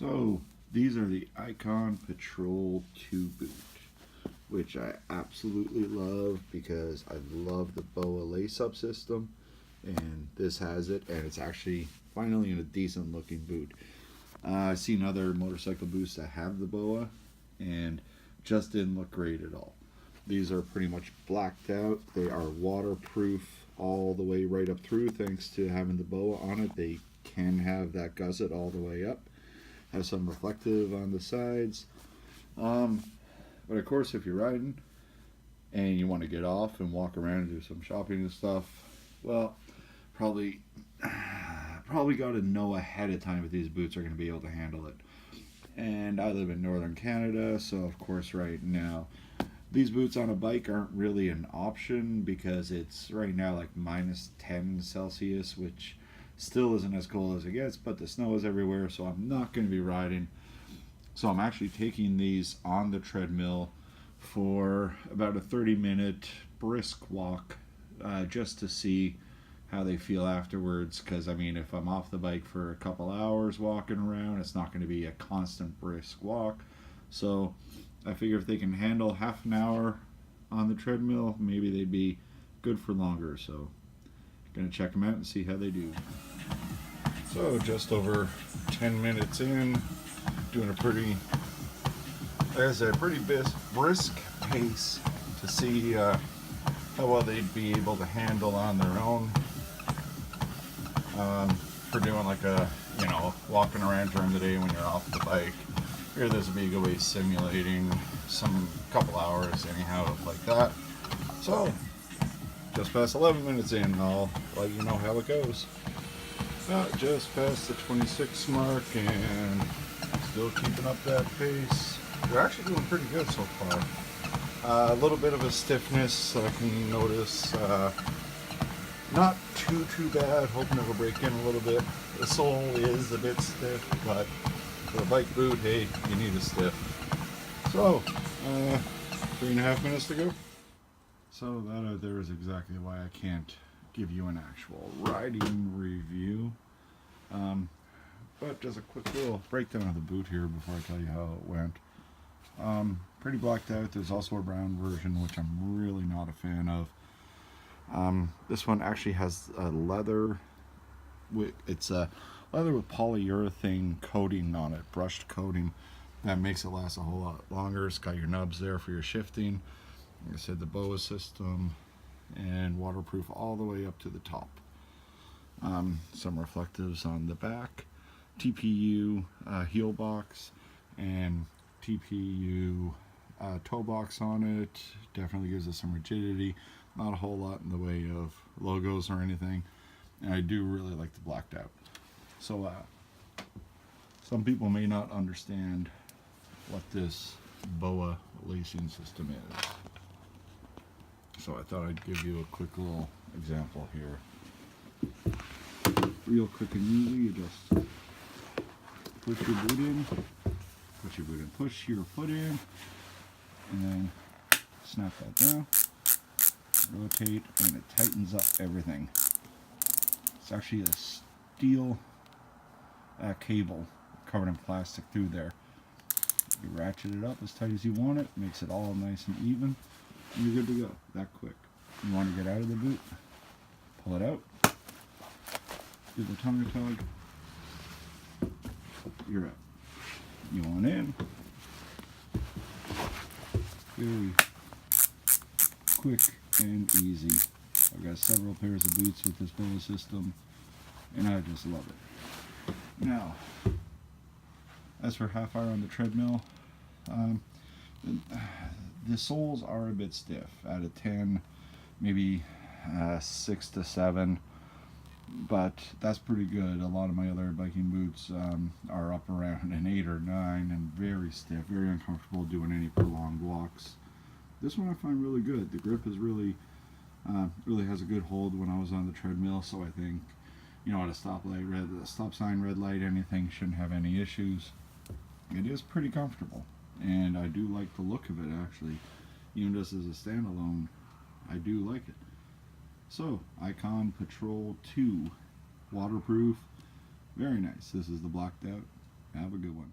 So these are the Icon Patrol 2 boot, which I absolutely love because I love the BOA lace-up system, and this has it, and it's actually finally in a decent looking boot. I've seen other motorcycle boots that have the BOA and just didn't look great at all. These are pretty much blacked out. They are waterproof all the way right up through thanks to having the BOA on it. They can have that gusset all the way up. Have some reflective on the sides. But of course, if you're riding and you want to get off and walk around and do some shopping and stuff, well, probably got to know ahead of time if these boots are going to be able to handle it. And I live in northern Canada, so of course right now these boots on a bike aren't really an option because it's right now like minus 10 Celsius, which still isn't as cold as it gets, but the snow is everywhere, so I'm not going to be riding. So I'm actually taking these on the treadmill for about a 30-minute brisk walk, just to see how they feel afterwards. Because I mean, if I'm off the bike for a couple hours walking around, it's not going to be a constant brisk walk. So I figure if they can handle half an hour on the treadmill, maybe they'd be good for longer. So gonna check them out and see how they do. So just over 10 minutes in, doing a pretty brisk pace to see how well they'd be able to handle on their own. For doing like walking around during the day when you're off the bike. Here this would be a good way of simulating some couple hours anyhow like that. So just past 11 minutes in, I'll let you know how it goes. Just past the 26 mark and still keeping up that pace. They're actually doing pretty good so far. A little bit of a stiffness I can notice. Not too bad. Hoping it'll break in a little bit. The sole is a bit stiff, but for a bike boot, hey, you need a stiff. So, 3.5 minutes to go. So that out there is exactly why I can't give you an actual riding review. But just a quick little breakdown of the boot here before I tell you how it went. Pretty blacked out. There's also a brown version, which I'm really not a fan of. This one actually has a leather. It's a leather with polyurethane coating on it, brushed coating. That makes it last a whole lot longer. It's got your nubs there for your shifting. Like I said, the BOA system, and waterproof all the way up to the top. Some reflectives on the back, TPU heel box, and TPU toe box on it. Definitely gives us some rigidity. Not a whole lot in the way of logos or anything. And I do really like the blacked out. So some people may not understand what this BOA lacing system is. So I thought I'd give you a quick little example here. Real quick and easy, you just push your boot in, push your foot in, and then snap that down, rotate, and it tightens up everything. It's actually a steel cable covered in plastic through there. You ratchet it up as tight as you want it, makes it all nice and even, and you're good to go, that quick. You want to get out of the boot, pull it out, do the tongue tug, you're out. You want in, very quick and easy. I've got several pairs of boots with this BOA system, and I just love it. Now, as for half hour on the treadmill, the soles are a bit stiff. Out of 10, maybe 6 to 7, but that's pretty good. A lot of my other biking boots are up around an 8 or 9 and very stiff, very uncomfortable doing any prolonged walks. This one I find really good. The grip is really has a good hold when I was on the treadmill, so I think, at a stoplight, stop sign, red light, anything, shouldn't have any issues. It is pretty comfortable, and I do like the look of it actually. Even just as a standalone, I do like it. So, Icon Patrol 2, waterproof, very nice. This is the blacked out. Have a good one.